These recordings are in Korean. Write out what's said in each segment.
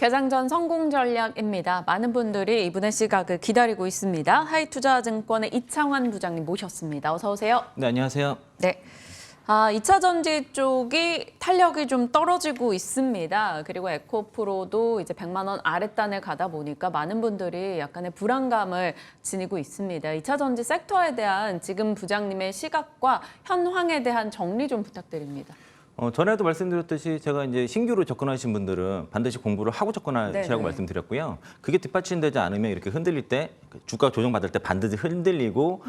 개장 전 성공 전략입니다. 많은 분들이 이분의 시각을 기다리고 있습니다. 하이투자증권의 이창환 부장님 모셨습니다. 어서 오세요. 네, 안녕하세요. 네. 2차 전지 쪽이 탄력이 좀 떨어지고 있습니다. 그리고 에코프로도 이제 100만 원 아랫단을 가다 보니까 많은 분들이 약간의 불안감을 지니고 있습니다. 2차 전지 섹터에 대한 지금 부장님의 시각과 현황에 대한 정리 좀 부탁드립니다. 전에도 말씀드렸듯이 제가 이제 신규로 접근하신 분들은 반드시 공부를 하고 접근하시라고 네네. 말씀드렸고요. 그게 뒷받침되지 않으면 이렇게 흔들릴 때 주가 조정받을 때 반드시 흔들리고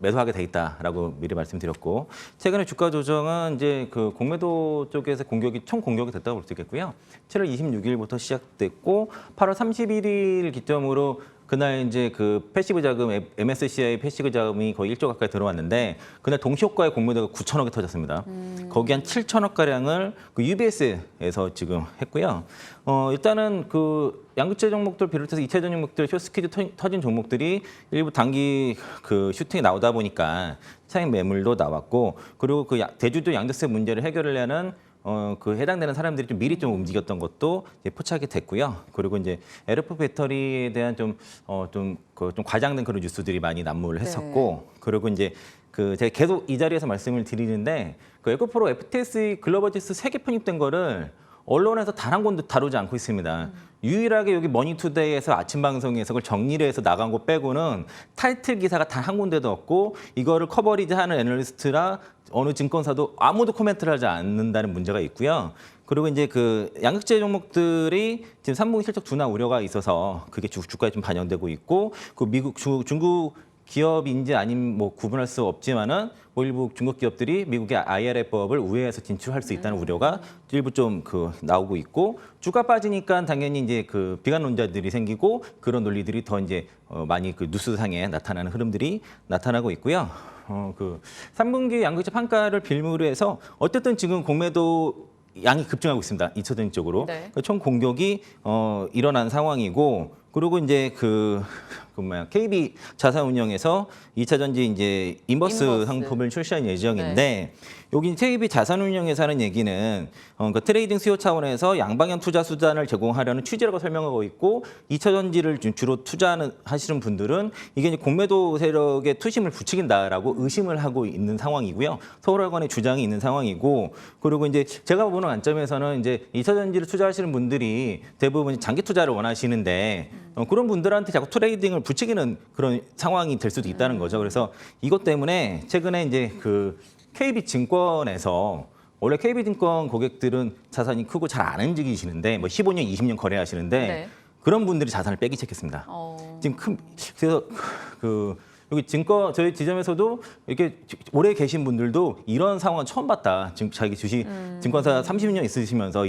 매도하게 돼 있다라고 미리 말씀드렸고, 최근에 주가 조정은 이제 그 공매도 쪽에서 총 공격이 됐다고 볼 수 있겠고요. 7월 26일부터 시작됐고 8월 31일 기점으로 그날 이제 그 패시브 자금, MSCI 패시브 자금이 거의 1조 가까이 들어왔는데 그날 동시효과의 공매도가 9천억이 터졌습니다. 거기 한 7천억 가량을 그 UBS에서 지금 했고요. 일단은 그 양극재 종목들 비롯해서 2차 전 종목들 쇼스퀴즈 터진 종목들이 일부 단기 그 슈팅이 나오다 보니까 차익 매물도 나왔고, 그리고 그 대주주 양도세 문제를 해결하려는 그 해당되는 사람들이 좀 미리 좀 움직였던 것도 이제 포착이 됐고요. 그리고 이제 LFP 배터리에 대한 좀 과장된 그런 뉴스들이 많이 난무를 했었고, 그리고 이제 그 제가 계속 이 자리에서 말씀을 드리는데 그 에코프로 FTSE 글로벌지수 3개 편입된 거를 언론에서 단 한 군데 다루지 않고 있습니다. 유일하게 여기 머니투데이에서 아침 방송에서 그걸 정리를 해서 나간 거 빼고는 타이틀 기사가 단 한 군데도 없고, 이거를 커버리지하는 애널리스트나 어느 증권사도 아무도 코멘트를 하지 않는다는 문제가 있고요. 그리고 이제 그 양극재 종목들이 지금 3분기 실적 둔화 우려가 있어서 그게 주가에 좀 반영되고 있고, 그 미국, 중국 기업인지 아니면 뭐 구분할 수 없지만은 뭐 일부 중국 기업들이 미국의 IRA법을 우회해서 진출할 수 있다는 우려가 일부 좀 그 나오고 있고, 주가 빠지니까 당연히 이제 그 비관론자들이 생기고 그런 논리들이 더 이제 많이 그 뉴스상에 나타나는 흐름들이 나타나고 있고요. 그 3분기 양극재 판가를 빌미로 해서 어쨌든 지금 공매도 양이 급증하고 있습니다. 2차 전지 쪽으로. 네. 총 공격이 일어난 상황이고, 그리고 이제 KB 자산운용에서 2차 전지 이제 인버스 상품을 출시할 예정인데, 네. 여기 KB 자산운용에서 하는 얘기는 그 트레이딩 수요 차원에서 양방향 투자 수단을 제공하려는 취지라고 설명하고 있고, 2차 전지를 주로 하시는 분들은 이게 이제 공매도 세력의 투심을 부추긴다라고 의심을 하고 있는 상황이고요. 서울학원의 주장이 있는 상황이고, 그리고 이제 제가 보는 관점에서는 이제 2차 전지를 투자하시는 분들이 대부분 장기 투자를 원하시는데 그런 분들한테 자꾸 트레이딩을 부추기는 그런 상황이 될 수도 있다는 거죠. 그래서 이것 때문에 최근에 이제 그 KB증권에서, 원래 KB증권 고객들은 자산이 크고 잘 안 움직이시는데 뭐 15년, 20년 거래하시는데 네. 그런 분들이 자산을 빼기 시작했습니다. 지금 그래서 여기 저희 지점에서도 이렇게 오래 계신 분들도 이런 상황은 처음 봤다. 지금 자기 주식 증권사 30년 있으시면서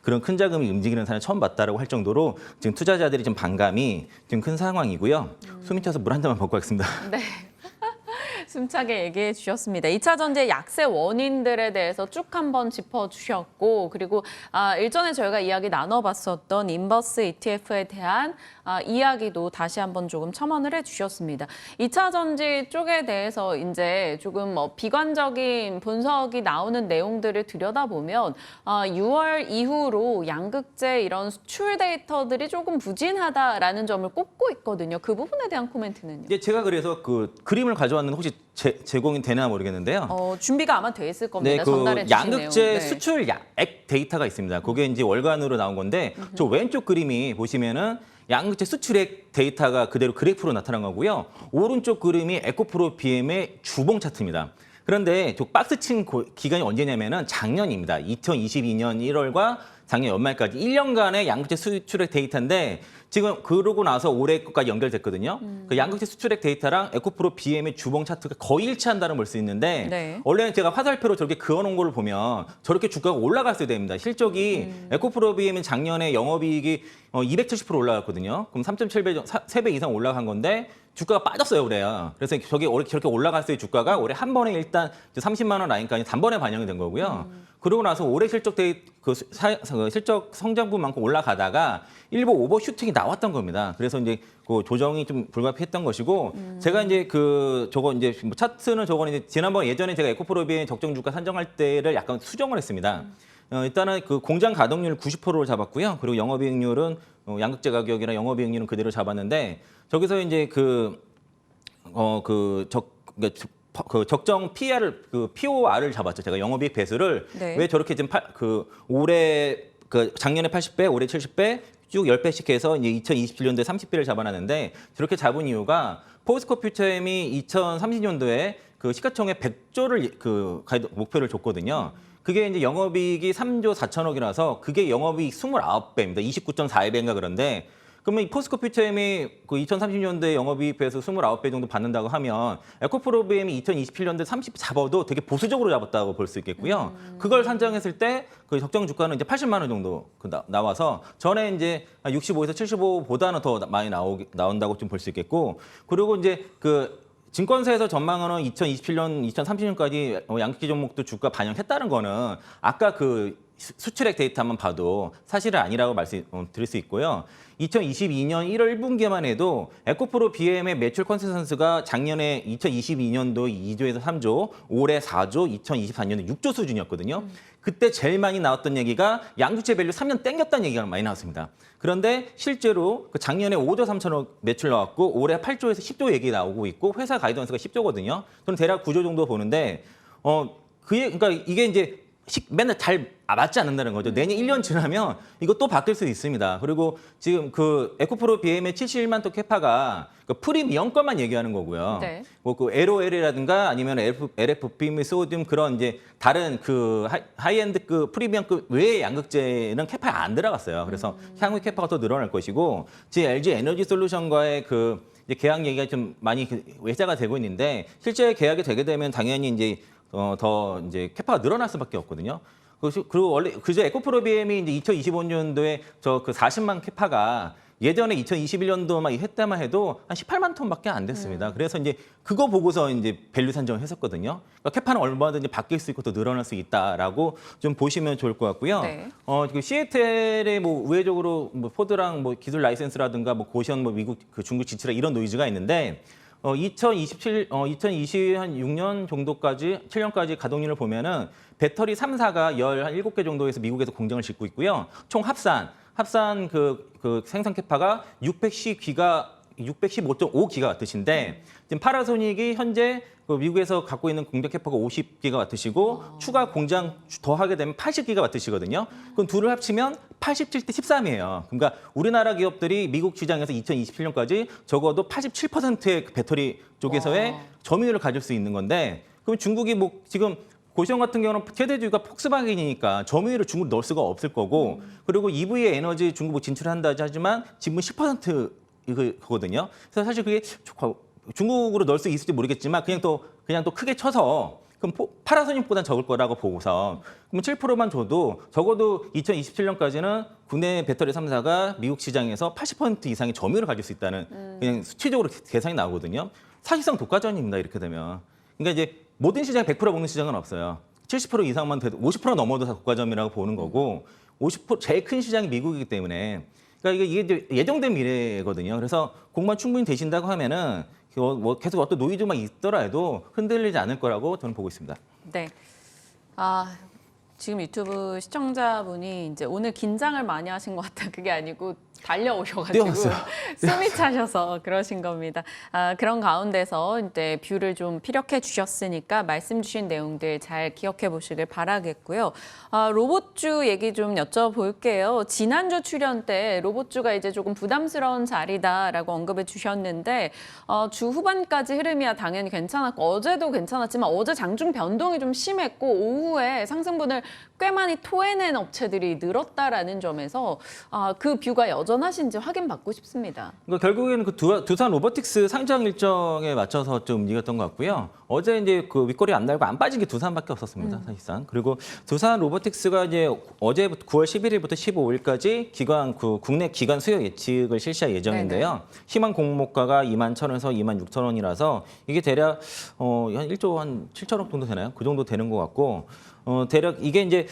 그런 큰 자금이 움직이는 사람 처음 봤다라고 할 정도로 지금 투자자들이 좀 반감이 지금 큰 상황이고요. 숨이 차서 물 한 잔만 먹고 가겠습니다. 네. 숨차게 얘기해 주셨습니다. 2차 전지의 약세 원인들에 대해서 쭉 한번 짚어주셨고, 그리고 일전에 저희가 이야기 나눠봤었던 인버스 ETF에 대한 이야기도 다시 한번 조금 첨언을 해주셨습니다. 2차 전지 쪽에 대해서 이제 조금 비관적인 분석이 나오는 내용들을 들여다보면 6월 이후로 양극재 이런 수출 데이터들이 조금 부진하다라는 점을 꼽고 있거든요. 그 부분에 대한 코멘트는요? 예, 제가 그래서 그 그림을 가져왔는데 혹시 제공이 되나 모르겠는데요. 준비가 아마 돼 있을 겁니다. 네, 전달해 그 주신 양극재 내용. 네. 수출액 데이터가 있습니다. 그게 이제 월간으로 나온 건데, 저 왼쪽 그림이 보시면은 양극재 수출액 데이터가 그대로 그래프로 나타난 거고요. 오른쪽 그림이 에코프로 BM의 주봉 차트입니다. 그런데 저 박스 친 기간이 언제냐면은 작년입니다. 2022년 1월과 작년 연말까지 1년간의 양극재 수출액 데이터인데, 지금 그러고 나서 올해 것까지 연결됐거든요. 그 양극재 수출액 데이터랑 에코프로 BM의 주봉 차트가 거의 일치한다는 걸 수 있는데, 네. 원래는 제가 화살표로 저렇게 그어놓은 걸 보면 저렇게 주가가 올라갔어야 됩니다. 실적이 에코프로 BM은 작년에 영업이익이 270% 올라갔거든요. 그럼 3.7배, 3배 이상 올라간 건데 주가가 빠졌어요, 올해요. 그래서 저렇게 올라갔을 때 주가가 올해 한 번에 일단 30만 원 라인까지 단번에 반영이 된 거고요. 그러고 나서 올해 실적 성장분만큼 올라가다가 일부 오버슈팅이 나왔던 겁니다. 그래서 이제 그 조정이 좀 불가피했던 것이고, 제가 이제 저거 이제 차트는 저거는 이제 지난번 예전에 제가 에코프로비의 적정 주가 산정할 때를 약간 수정을 했습니다. 일단은 그 공장 가동률 90%를 잡았고요. 그리고 영업이익률은 양극재 가격이랑 영업이익률은 그대로 잡았는데 저기서 이제 그 적정 PR을 그 POR을 잡았죠. 제가 영업이익 배수를 네. 왜 저렇게 지금 올해 작년에 80배, 올해 70배 쭉 10배씩 해서 이제 2027년도에 30배를 잡아놨는데 저렇게 잡은 이유가 포스코 퓨처엠이 2030년도에 그 시가총액 100조를 목표를 줬거든요. 그게 이제 영업이익이 3조 4천억이라서 그게 영업이익 29배입니다. 29.4배인가 그런데 그러면 이 포스코 퓨처엠이 그 2030년도에 영업이익 배에서 29배 정도 받는다고 하면 에코프로비엠이 2027년도에 30 잡아도 되게 보수적으로 잡았다고 볼 수 있겠고요. 그걸 산정했을 때 그 적정 주가는 이제 80만 원 정도 나와서 전에 이제 65에서 75보다는 더 많이 나온다고 좀 볼 수 있겠고 그리고 이제 증권사에서 전망하는 2027년, 2030년까지 양극재 종목도 주가 반영했다는 거는 아까 수출액 데이터만 봐도 사실은 아니라고 말씀드릴 수 있고요. 2022년 1월 1분기만 해도 에코프로 BM의 매출 컨센서스가 작년에 2022년도 2조에서 3조, 올해 4조, 2024년도 6조 수준이었거든요. 그때 제일 많이 나왔던 얘기가 양극재 밸류 3년 땡겼다는 얘기가 많이 나왔습니다. 그런데 실제로 작년에 5조 3천억 매출 나왔고 올해 8조에서 10조 얘기 나오고 있고 회사 가이던스가 10조거든요. 저는 대략 9조 정도 보는데 그러니까 이게 이제 맨날 잘 맞지 않는다는 거죠. 내년 1년 지나면 이거 또 바뀔 수 있습니다. 그리고 지금 에코프로 BM의 71만 톤 캐파가 프리미엄 것만 얘기하는 거고요. 네. 뭐 LOL이라든가 아니면 LFP, 소듐 그런 이제 다른 하이엔드 프리미엄급 외의 양극재는 캐파에 안 들어갔어요. 그래서 향후 캐파가 더 늘어날 것이고 제 LG 에너지 솔루션과의 이제 계약 얘기가 좀 많이 외자가 되고 있는데 실제 계약이 되게 되면 당연히 이제 더 이제 캐파가 늘어날 수밖에 없거든요. 그리고 원래 그저 에코프로 BM이 이제 2025년도에 40만 캐파가 예전에 2021년도만 했다만 해도 한 18만 톤밖에 안 됐습니다. 그래서 이제 그거 보고서 이제 밸류 산정을 했었거든요. 그러니까 캐파는 얼마든지 바뀔 수 있고 또 늘어날 수 있다라고 좀 보시면 좋을 것 같고요. 네. 시애틀에 우회적으로 포드랑 기술 라이센스라든가 고시원 미국 중국 지치라 이런 노이즈가 있는데 2026년 정도까지 7년까지 가동률을 보면은 배터리 3사가 17개 정도에서 미국에서 공장을 짓고 있고요. 총 합산 생산 캐파가 615.5기가와트인데 지금 파나소닉이 현재 미국에서 갖고 있는 공장 캐파가 50기가와트시고 추가 공장 더 하게 되면 80기가와트시거든요. 그럼 둘을 합치면 87대 13이에요. 그러니까 우리나라 기업들이 미국 시장에서 2027년까지 적어도 87%의 배터리 쪽에서의 점유율을 가질 수 있는 건데 그럼 중국이 지금 고시원 같은 경우는 최대주가 폭스바겐이니까 점유율을 중국 넣을 수가 없을 거고 그리고 EV의 에너지 중국 진출한다 하지만 지분 10% 이거거든요. 그래서 사실 그게 중국으로 넣을 수 있을지 모르겠지만 그냥 또 크게 쳐서 그럼 파나소닉보다는 적을 거라고 보고서 그럼 7%만 줘도 적어도 2027년까지는 국내 배터리 3사가 미국 시장에서 80% 이상의 점유율을 가질 수 있다는 그냥 수치적으로 계산이 나오거든요. 사실상 독과점입니다. 이렇게 되면. 그러니까 이제 모든 시장에 100% 먹는 시장은 없어요. 70% 이상만 돼도 50% 넘어도 다 독과점이라고 보는 거고 50% 제일 큰 시장이 미국이기 때문에 그러니까 이게 이제 예정된 미래거든요. 그래서 공만 충분히 되신다고 하면은 계속 어떤 노이즈만 있더라도 흔들리지 않을 거라고 저는 보고 있습니다. 네. 지금 유튜브 시청자분이 이제 오늘 긴장을 많이 하신 것 같다. 그게 아니고 달려오셔가지고 뛰어왔어요. 숨이 차셔서 그러신 겁니다. 그런 가운데서 이제 뷰를 좀 피력해 주셨으니까 말씀 주신 내용들 잘 기억해 보시길 바라겠고요. 로봇주 얘기 좀 여쭤볼게요. 지난주 출연 때 로봇주가 이제 조금 부담스러운 자리다라고 언급해 주셨는데 주 후반까지 흐름이야 당연히 괜찮았고 어제도 괜찮았지만 어제 장중 변동이 좀 심했고 오후에 상승분을 꽤 많이 토해낸 업체들이 늘었다라는 점에서 그 뷰가 여전하신지 확인받고 싶습니다. 그러니까 결국에는 두산 로보틱스 상장 일정에 맞춰서 좀 움직였던 것 같고요. 어제 이제 윗꼬리 안 달고 안 빠진 게 두산밖에 없었습니다, 사실상. 그리고 두산 로보틱스가 이제 어제부터 9월 11일부터 15일까지 국내 기관 수요 예측을 실시할 예정인데요. 네네. 희망 공모가가 21,000원에서 26,000원이라서 이게 대략 한 1조 한 7천억 정도 되나요? 그 정도 되는 것 같고 대략 이게 이제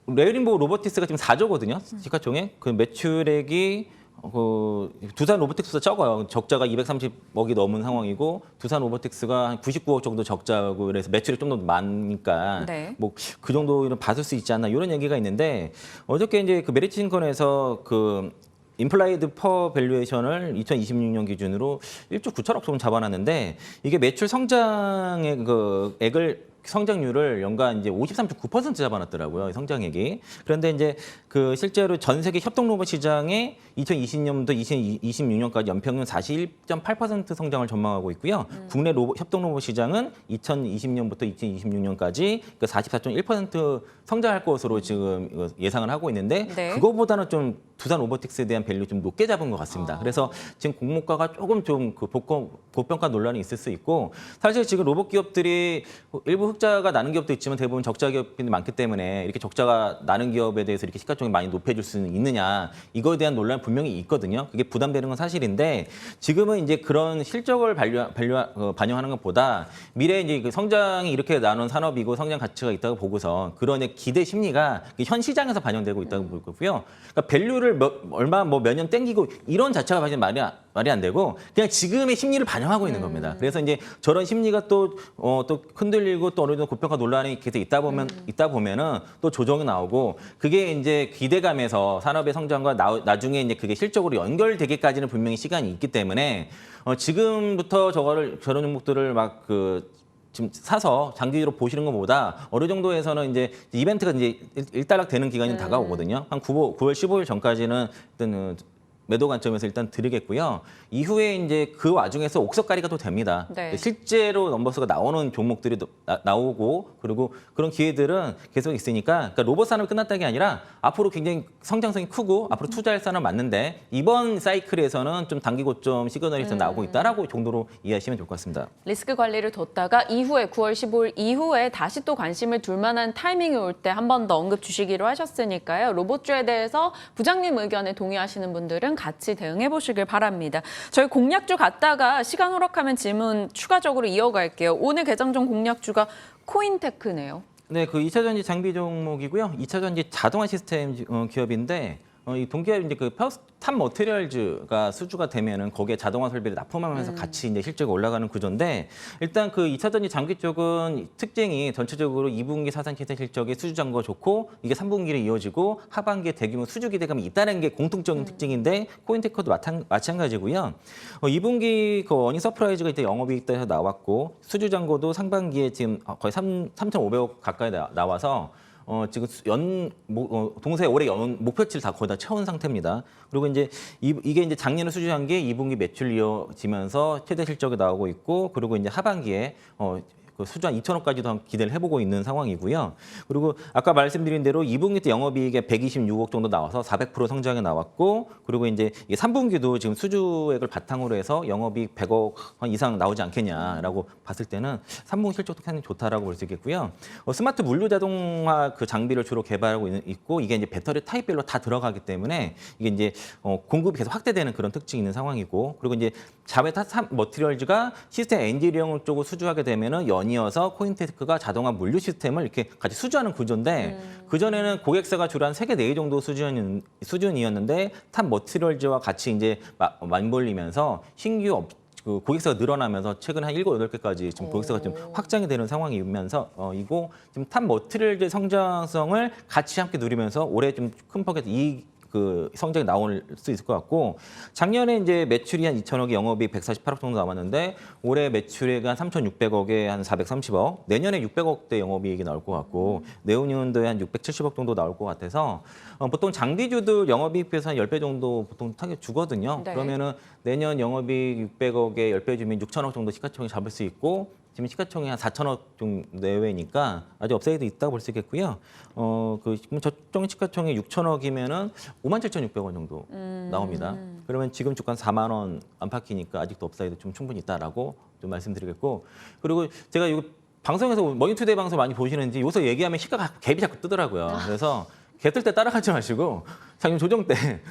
레이린보우 로보틱스가 지금 4조거든요. 시가총액. 그 매출액이 그 두산 로보틱스보다 적어요. 적자가 230억이 넘은 상황이고 두산 로보틱스가 한 99억 정도 적자고 그래서 매출이 좀 더 많으니까 네. 뭐 그 정도는 받을 수 있지 않나 이런 얘기가 있는데 어저께 이제 그 메리츠증권에서 그 임플라이드 퍼 밸류에이션을 2026년 기준으로 1조 9천억 정도 잡아놨는데 이게 매출 성장의 그 액을 성장률을 연간 이제 53.9% 잡아놨더라고요, 이 성장액이. 그런데 이제 그 실제로 전 세계 협동 로봇 시장에 2020년부터 2026년까지 연평균 41.8% 성장을 전망하고 있고요. 국내 협동 로봇 시장은 2020년부터 2026년까지 그 44.1% 성장할 것으로 지금 예상을 하고 있는데 네. 그거보다는 좀 두산 로보틱스에 대한 밸류 좀 높게 잡은 것 같습니다. 그래서 지금 공모가가 조금 좀 그 고평가 논란이 있을 수 있고 사실 지금 로봇 기업들이 일부 흑자가 나는 기업도 있지만 대부분 적자 기업이 많기 때문에 이렇게 적자가 나는 기업에 대해서 이렇게 시가총액 많이 높여줄 수는 있느냐 이거에 대한 논란 분명히 있거든요. 그게 부담되는 건 사실인데 지금은 이제 그런 실적을 반영하는 것보다 미래에 이제 그 성장이 이렇게 나눈 산업이고 성장 가치가 있다고 보고서 그런 기대 심리가 현 시장에서 반영되고 있다고 볼 거고요. 그러니까 밸류를 얼마 뭐 몇 년 땡기고 이런 자체가 사실 말이 안 되고 그냥 지금의 심리를 반영하고 있는 겁니다. 그래서 이제 저런 심리가 또 흔들리고 또 어느 정도 고평가 논란이 계속 있다 보면은 또 조정이 나오고 그게 이제 기대감에서 산업의 성장과 나중에 이제 그게 실적으로 연결되기까지는 분명히 시간이 있기 때문에 지금부터 저런 종목들을 막 지금 사서 장기로 보시는 것보다 어느 정도에서는 이제 이벤트가 이제 일단락 되는 기간이 다가오거든요. 한 9월 15일 전까지는 일단 매도 관점에서 일단 드리겠고요. 이후에 이제 그 와중에서 옥석가리가 또 됩니다. 네. 실제로 넘버스가 나오는 종목들이 나오고 그리고 그런 기회들은 계속 있으니까 그러니까 로봇 산업이 끝났다는 게 아니라 앞으로 굉장히 성장성이 크고 앞으로 투자할 산업 맞는데 이번 사이클에서는 좀 단기 고점 시그널이 나오고 있다라고 정도로 이해하시면 좋을 것 같습니다. 리스크 관리를 뒀다가 이후에 9월 15일 이후에 다시 또 관심을 둘 만한 타이밍이 올 때 한 번 더 언급 주시기로 하셨으니까요. 로봇주에 대해서 부장님 의견에 동의하시는 분들은 같이 대응해 보시길 바랍니다. 저희 공략주 갔다가 시간 허락하면 질문 추가적으로 이어갈게요. 오늘 개장 전 공략주가 코인테크네요. 네, 그 2차 전지 장비 종목이고요. 2차 전지 자동화 시스템 기업인데 이 동기업 이제 탑 머티리얼즈가 수주가 되면은 거기에 자동화 설비를 납품하면서 같이 이제 실적이 올라가는 구조인데 일단 그 2차 전지 장비 쪽은 특징이 전체적으로 2분기 사상 기대 실적이 수주 잔고가 좋고 이게 3분기로 이어지고 하반기에 대규모 수주 기대감이 있다는 게 공통적인 특징인데 코인테크도 마찬가지고요. 2분기 그 어닝 서프라이즈가 이제 영업이익에서 나왔고 수주 잔고도 상반기에 지금 거의 3,500억 가까이 나와서 지금 동사에 올해 목표치를 다 거의 다 채운 상태입니다. 그리고 이제 이게 이제 작년에 수주한 게 2분기 매출 이어지면서 최대 실적이 나오고 있고 그리고 이제 하반기에 그 수주 한 2천억까지도 기대를 해보고 있는 상황이고요. 그리고 아까 말씀드린 대로 2분기 때 영업이익에 126억 정도 나와서 400% 성장이 나왔고 그리고 이제 이게 3분기도 지금 수주액을 바탕으로 해서 영업이익 100억 이상 나오지 않겠냐라고 봤을 때는 3분기 실적도 상당히 좋다라고 볼 수 있겠고요. 스마트 물류 자동화 그 장비를 주로 개발하고 있고 이게 이제 배터리 타입별로 다 들어가기 때문에 이게 이제 공급이 계속 확대되는 그런 특징이 있는 상황이고 그리고 이제 자베타 머티리얼즈가 시스템 엔지니어링 쪽을 수주하게 되면은 연이어서 코인테크가 자동화 물류 시스템을 이렇게 같이 수주하는 구조인데 그전에는 고객사가 주로 한 3개, 4개 정도 수준이었는데 탑 머티리얼즈와 같이 이제 맞물리면서 신규 그 고객사가 늘어나면서 최근 한 7, 8개까지 지금 고객사가 좀 확장이 되는 상황이면서 이고 지금 탑 머티리얼즈의 성장성을 같이 함께 누리면서 올해 좀 큰 폭의 그 성장이 나올 수 있을 것 같고 작년에 이제 매출이 한 2천억에 영업이익 148억 정도 나왔는데 올해 매출액 한 3,600억에 한 430억 내년에 600억대 영업이익이 나올 것 같고 내후년도에 한 670억 정도 나올 것 같아서 보통 장비주들 영업이익 비해서 한 10배 정도 보통 타겟 주거든요. 네. 그러면은 내년 영업이익 600억에 10배 주면 6천억 정도 시가총액 잡을 수 있고 지금 시가총액이 한 4천억 정도 내외니까 아주 업사이드 있다고 볼 수 있겠고요. 지금 저쪽 시가총액 6천억이면은 57,600원 정도 나옵니다. 그러면 지금 주가 4만 원 안팎이니까 아직도 업사이드 좀 충분히 있다라고 좀 말씀드리겠고 그리고 제가 이거 방송에서 머니투데이 방송 많이 보시는지 요새 얘기하면 시가가 갭이 자꾸 뜨더라고요. 그래서 갭 뜰 때 따라가지 마시고 장님 조정 때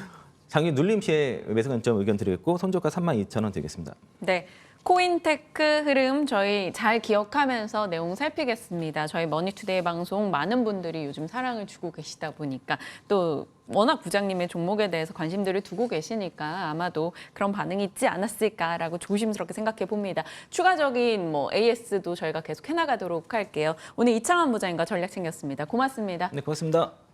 장기 눌림 시에 매수 관점 의견 드리겠고 손저가 32,000원 드리겠습니다. 네. 코인테크 흐름 저희 잘 기억하면서 내용 살피겠습니다. 저희 머니투데이 방송 많은 분들이 요즘 사랑을 주고 계시다 보니까 또 워낙 부장님의 종목에 대해서 관심들을 두고 계시니까 아마도 그런 반응이 있지 않았을까라고 조심스럽게 생각해 봅니다. 추가적인 AS도 저희가 계속 해나가도록 할게요. 오늘 이창환 부장님과 전략 챙겼습니다. 고맙습니다. 네, 고맙습니다.